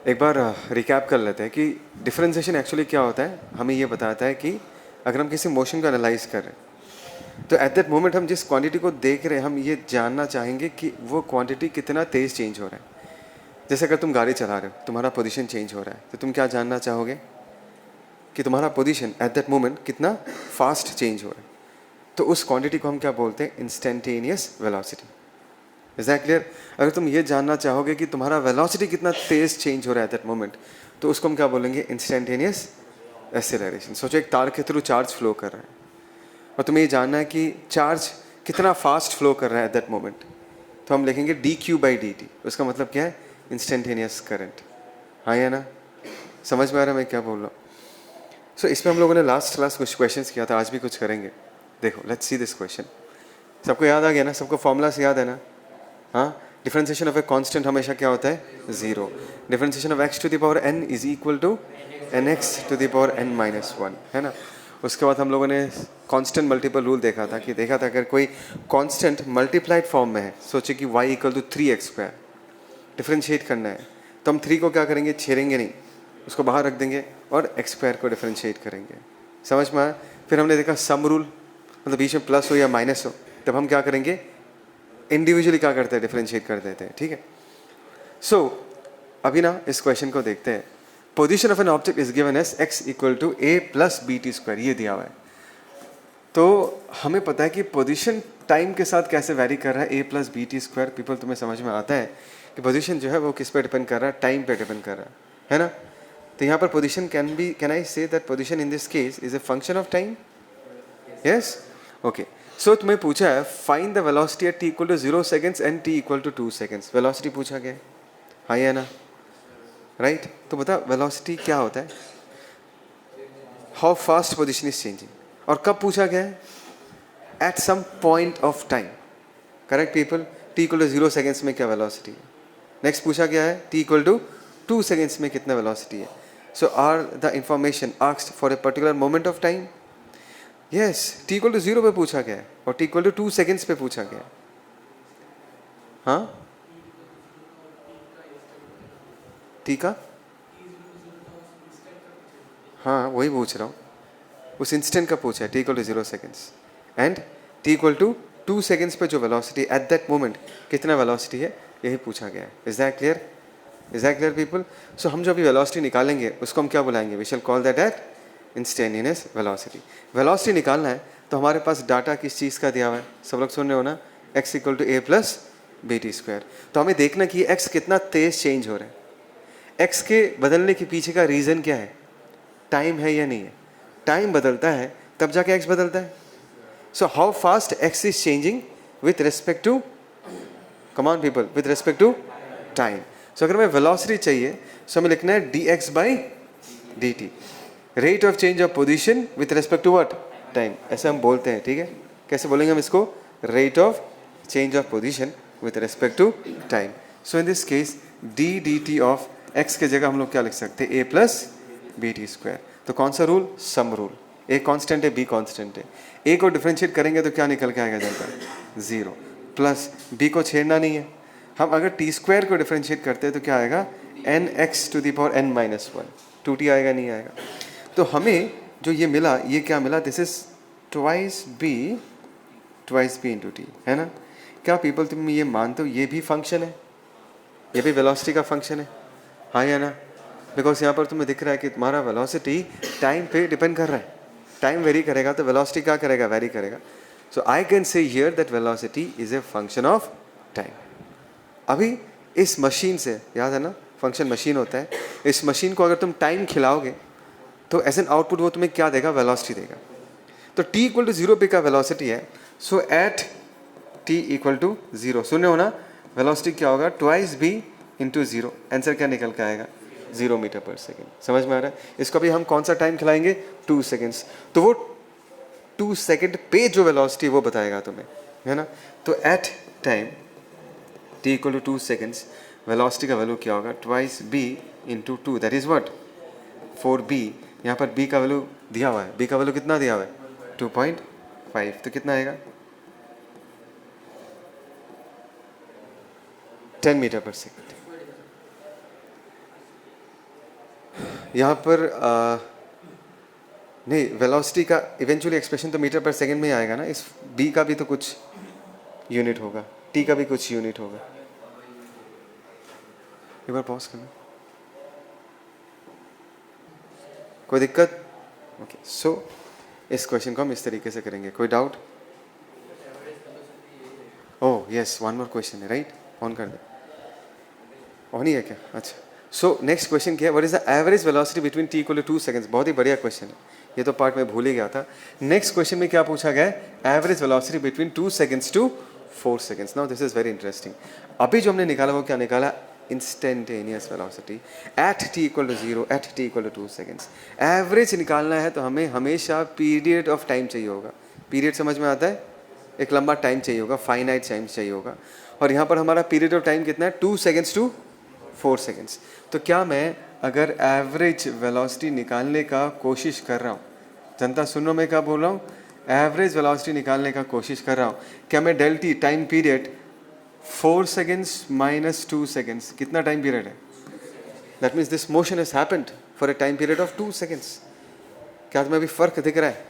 एक बार रिकैप कर लेते हैं कि डिफरेंशिएशन एक्चुअली क्या होता है। हमें ये बताता है कि अगर हम किसी मोशन को एनालाइज कर रहे हैं तो एट दैट मोमेंट हम जिस क्वांटिटी को देख रहे हैं हम ये जानना चाहेंगे कि वो क्वांटिटी कितना तेज़ चेंज हो रहा है। जैसे अगर तुम गाड़ी चला रहे हो, तुम्हारा पोजीशन चेंज हो रहा है, तो तुम क्या जानना चाहोगे कि तुम्हारा पोजीशन एट दैट मोमेंट कितना फास्ट चेंज हो रहा है। तो उस क्वांटिटी को हम क्या बोलते हैं? Instantaneous velocity. Is that clear? अगर तुम ये जानना चाहोगे कि तुम्हारा वेलोसिटी कितना तेज चेंज हो रहा है एट दैट मोमेंट, तो उसको हम क्या बोलेंगे? Instantaneous acceleration. सोचो एक तार के थ्रू चार्ज फ्लो कर रहा है और तुम्हें ये जानना है कि चार्ज कितना फास्ट फ्लो कर रहा है एट दैट मोमेंट, तो हम लिखेंगे dq/dt। उसका मतलब क्या है? Instantaneous current. हाँ या ना? समझ में आ रहा है मैं क्या बोल रहा हूँ? सो इसमें हम लोगों ने लास्ट क्लास कुछ क्वेश्चंस किया था, आज भी कुछ करेंगे। देखो, लेट्स सी दिस क्वेश्चन। सबको याद आ गया ना? सबको फॉर्मूलास याद है ना? हाँ, डिफरेंशिएशन ऑफ ए कांस्टेंट हमेशा क्या होता है? Zero. Differentiation of x to the power n is equal to nx to the power n-1, है ना? उसके बाद हम लोगों ने कांस्टेंट मल्टीपल रूल देखा था कि अगर कोई कांस्टेंट मल्टीप्लाइड फॉर्म में है, सोचे कि y equal to 3x², differentiate करना है तो हम 3 को क्या करेंगे? छेड़ेंगे नहीं, उसको बाहर रख देंगे और x² को डिफरेंशिएट करेंगे। समझ में आया? फिर हमने देखा सम रूल, मतलब बीच में प्लस हो या माइनस हो, तब हम क्या करेंगे? इंडिविजुअली क्या करते हैं? डिफरेंशिएट कर देते हैं। ठीक है। सो अभी ना इस क्वेश्चन को देखते हैं। Position of an object is given as x equal to a plus bt², ये दिया हुआ है। तो हमें पता है कि पोजीशन टाइम के साथ कैसे वैरी कर रहा है, a प्लस bt²। पीपल, तुम्हें समझ में आता है कि पोजीशन जो है वो किस पे डिपेंड कर रहा है? टाइम पे डिपेंड कर रहा है ना? तो यहाँ पर position can I say that position in this case is a function of time? Yes, okay. So तुम्हें पूछा है find the velocity at t equal to 0 seconds and t equal to 2 seconds. Velocity पूछा गया है, हाँ या ना? Right. तो बता वेलोसिटी क्या होता है? How fast position is changing. और कब पूछा गया है? At some point of time. Correct people? t equal to 0 seconds में क्या वेलोसिटी है? नेक्स्ट पूछा गया है t इक्वल टू 2 सेकेंड्स में कितना वेलोसिटी है। So are the information asked for a particular moment of time? Yes, t equal to 0 पे पूछा गया है और t इक्वल टू 2 सेकेंड्स पे पूछा गया है। हाँ, t का, हाँ वही पूछ रहा हूँ, उस इंस्टेंट का पूछा है। t equal to 0 seconds and t equal to 2 seconds पे जो वेलोसिटी एट दैट मोमेंट कितना वेलोसिटी है, यही पूछा गया है। Is that clear? Is that clear people? So हम जो अभी वेलोसिटी निकालेंगे उसको हम क्या बुलाएंगे? We shall call that at instantaneous velocity. Velocity निकालना है तो हमारे पास डाटा किस चीज़ का दिया हुआ है? सब लोग सुन रहे हो ना? x equal to a plus bt²। तो हमें देखना कि x कितना तेज चेंज हो रहा है। x के बदलने के पीछे का रीज़न क्या है? टाइम है या नहीं है? टाइम बदलता है तब जाके x बदलता है। So how fast x is changing with respect to, come on people, with respect to time. So अगर हमें वेलोसिटी चाहिए सो हमें लिखना है dx/dt, rate of change of position with respect to what? Time. ऐसे हम बोलते हैं, ठीक है? कैसे बोलेंगे हम इसको? Rate of change of position with respect to time. So in this case dt of x के जगह हम लोग क्या लिख सकते हैं? a plus bt²। तो कौन सा rule? Sum rule. a constant है, b कांस्टेंट है। a को डिफरेंशिएट करेंगे तो क्या निकल के आएगा जनता? 0 प्लस b को छेड़ना नहीं है। हम अगर t² को डिफरेंशिएट करते हैं तो क्या आएगा? nx to the power n-1। 2t आएगा, नहीं आएगा? तो हमें जो ये मिला, ये क्या मिला? This is twice b into T, है ना? क्या पीपल तुम ये मानते हो ये भी फंक्शन है? ये भी वेलोसिटी का फंक्शन है, हाँ या ना? बिकॉज यहाँ पर तुम्हें दिख रहा है कि तुम्हारा वेलोसिटी टाइम पे डिपेंड कर रहा है। टाइम वेरी करेगा तो वेलोसिटी क्या करेगा? वेरी करेगा। So I can say here that velocity is a function of time. अभी इस मशीन से, याद है ना, फंक्शन मशीन होता है, इस मशीन को अगर तुम टाइम खिलाओगे तो एज एन आउटपुट वो तुम्हें क्या देगा? वेलोसिटी देगा। तो t इक्वल टू 0 पे का वेलोसिटी है, सो एट t इक्वल टू 0, सुने हो ना? वेलोसिटी क्या होगा? Twice b into 0। आंसर क्या निकल के आएगा? 0 मीटर पर सेकेंड। समझ में आ रहा है? इसको भी हम कौन सा टाइम खिलाएंगे? 2 सेकेंड्स। तो वो 2 सेकेंड पे जो वेलोसिटी वो बताएगा तुम्हें, है ना? तो at time t equal to 2 seconds velocity का वैल्यू क्या होगा? Twice b into 2, that is what? 4b। यहाँ पर b का वैल्यू दिया हुआ है, b का वैल्यू कितना दिया हुआ है? 2.5। तो कितना आएगा? 10 मीटर पर सेकेंड। यहाँ पर नहीं, वेलोसिटी का इवेंचुअली एक्सप्रेशन तो मीटर पर सेकंड में ही आएगा ना, इस बी का भी तो कुछ यूनिट होगा, टी का भी कुछ यूनिट होगा। एक बार पॉज करना, कोई दिक्कत? ओके, सो इस क्वेश्चन को हम इस तरीके से करेंगे। कोई doubt? Oh yes, one more question है, राइट? ऑन कर दे, ऑन ही है क्या? अच्छा, सो नेक्स्ट क्वेश्चन क्या है? What is the average velocity between T equal to 2 seconds? बहुत ही बढ़िया क्वेश्चन है, ये तो पार्ट में भूल ही गया था। नेक्स्ट क्वेश्चन में क्या पूछा गया है? Average velocity between 2 seconds to 4 seconds. Now this is very interesting. अभी जो हमने निकाला वो क्या निकाला? Instantaneous velocity at t equal to 0 at t equal to 2 seconds. Average निकालना है तो हमें हमेशा पीरियड ऑफ टाइम चाहिए होगा। पीरियड समझ में आता है? एक लंबा टाइम चाहिए होगा, फाइनाइट टाइम चाहिए होगा। और यहाँ पर हमारा पीरियड ऑफ टाइम कितना है? 2 सेकंड्स टू 4 सेकंड्स। तो क्या मैं अगर एवरेज वेलोसिटी निकालने का कोशिश कर रहा हूँ, जनता सुनो मैं क्या बोल रहा हूँ, एवरेज वेलोसिटी निकालने का कोशिश कर रहा हूँ, क्या मैं del t time period 4 seconds minus 2 seconds, कितना टाइम पीरियड है? That means this motion has happened for a time period of 2 seconds. क्या तुम्हें अभी फर्क दिख रहा है?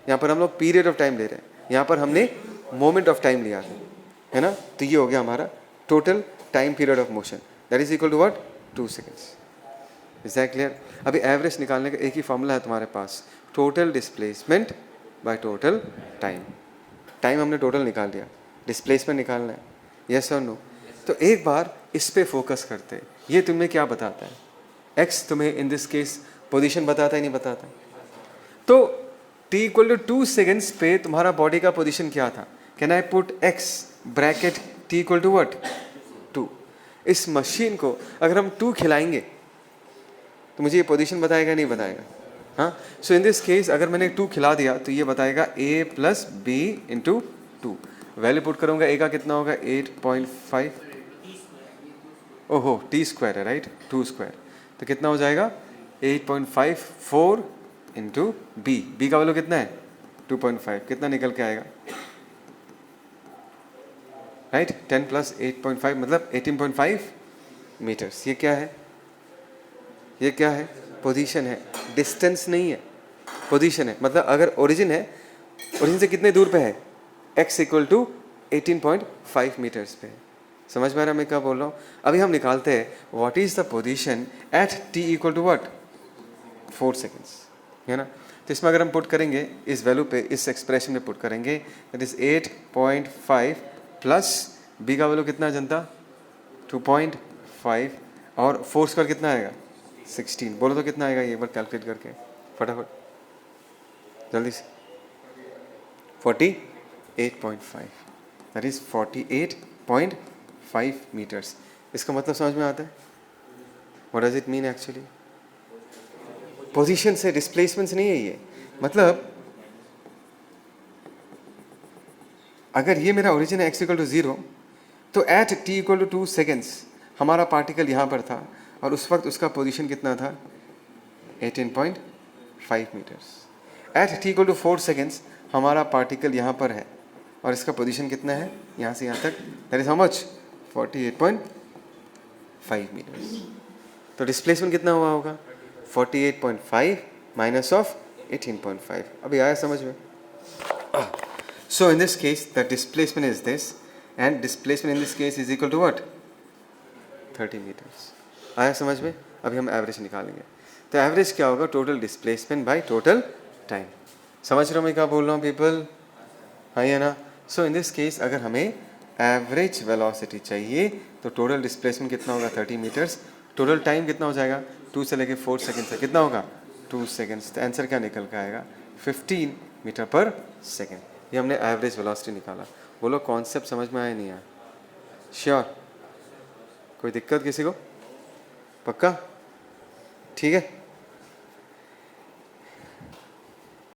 यहाँ पर हम लोग पीरियड ऑफ टाइम ले रहे हैं, यहाँ पर हमने मोमेंट ऑफ टाइम लिया है ना। तो ये हो गया हमारा total time period of motion, that is equal to what? 2 seconds. Is that clear? अभी एवरेज निकालने का एक ही फॉर्मूला है तुम्हारे पास, total displacement by total time. Time हमने टोटल निकाल लिया, डिस्प्लेसमेंट निकालना है, यस और नो? तो एक बार इस पे फोकस करते हैं। ये तुम्हें क्या बताता है? एक्स तुम्हें इन दिस केस पोजीशन बताता है, नहीं बताता? तो t इक्वल टू 2 सेकेंड्स पे तुम्हारा बॉडी का पोजीशन क्या था? Can I put x bracket t equal to what? 2। इस मशीन को अगर हम 2 खिलाएंगे तो मुझे ये पोजीशन बताएगा, नहीं बताएगा? हाँ, सो इन दिस केस अगर मैंने 2 खिला दिया तो ये बताएगा a plus b into 2। Value put करूंगा, a का कितना होगा? 8.5, ओहो टी स्क्वायर है राइट, 2 स्क्वायर, तो कितना हो जाएगा? 8.54 इंटू बी। बी का वैल्यू कितना है? 2.5, कितना निकल के आएगा? राइट, 10 प्लस 8.5 मतलब 18.5 मीटर्स। ये क्या है? ये क्या है? पोजीशन है, डिस्टेंस नहीं है, पोजीशन है। मतलब अगर ओरिजिन है, ओरिजिन से कितने दूर पे है? x इक्वल टू 18.5 मीटर्स पे। समझ में आ रहा मैं क्या बोल रहा हूँ? अभी हम निकालते हैं what is the position at t equal to what? 4 seconds, है ना। तो इसमें अगर हम पुट करेंगे इस वैल्यू पे, इस एक्सप्रेशन में पुट करेंगे, दैट इज 8.5 प्लस बी का वैल्यू कितना है जनता? 2.5 और 4 स्क्वायर कितना आएगा? 16। बोलो तो कितना आएगा ये एक बार कैलकुलेट करके फटाफट जल्दी से? 48.5, दैट इज 48.5 मीटर्स। इसका मतलब समझ में आता है? What does it mean actually? Position से, डिस्प्लेसमेंट नहीं है ये। मतलब अगर ये मेरा ओरिजिन है x इक्वल टू 0, तो at t equal to 2 seconds हमारा पार्टिकल यहाँ पर था और उस वक्त उसका पोजीशन कितना था? 18.5 metres. At t equal to 4 seconds हमारा पार्टिकल यहाँ पर है और इसका पोजीशन कितना है? यहाँ से यहाँ तक, that is how much? 48.5 metres. तो डिस्प्लेसमेंट कितना हुआ होगा? 48.5 माइनस ऑफ 18.5। अभी आया समझ में? So in this case the displacement is this and displacement in this case is equal to what? 30 meters। आया समझ में? अभी हम एवरेज निकालेंगे। तो एवरेज क्या होगा? Total displacement by total time. समझ रहे हो मैं क्या बोल रहा हूँ पीपल? हाँ या ना? सो इन दिस केस अगर हमें एवरेज वेलोसिटी चाहिए तो टोटल डिस्प्लेसमेंट कितना होगा? 30 मीटर्स। टोटल टाइम कितना हो जाएगा? 2 से लेके 4 सेकेंड्स है, कितना होगा? 2 सेकेंड्स। तो आंसर क्या निकल के आएगा? 15 मीटर पर सेकेंड। ये हमने एवरेज वेलोसिटी निकाला। बोलो कॉन्सेप्ट समझ में आया नहीं आया? श्योर? कोई दिक्कत किसी को? पक्का? ठीक है।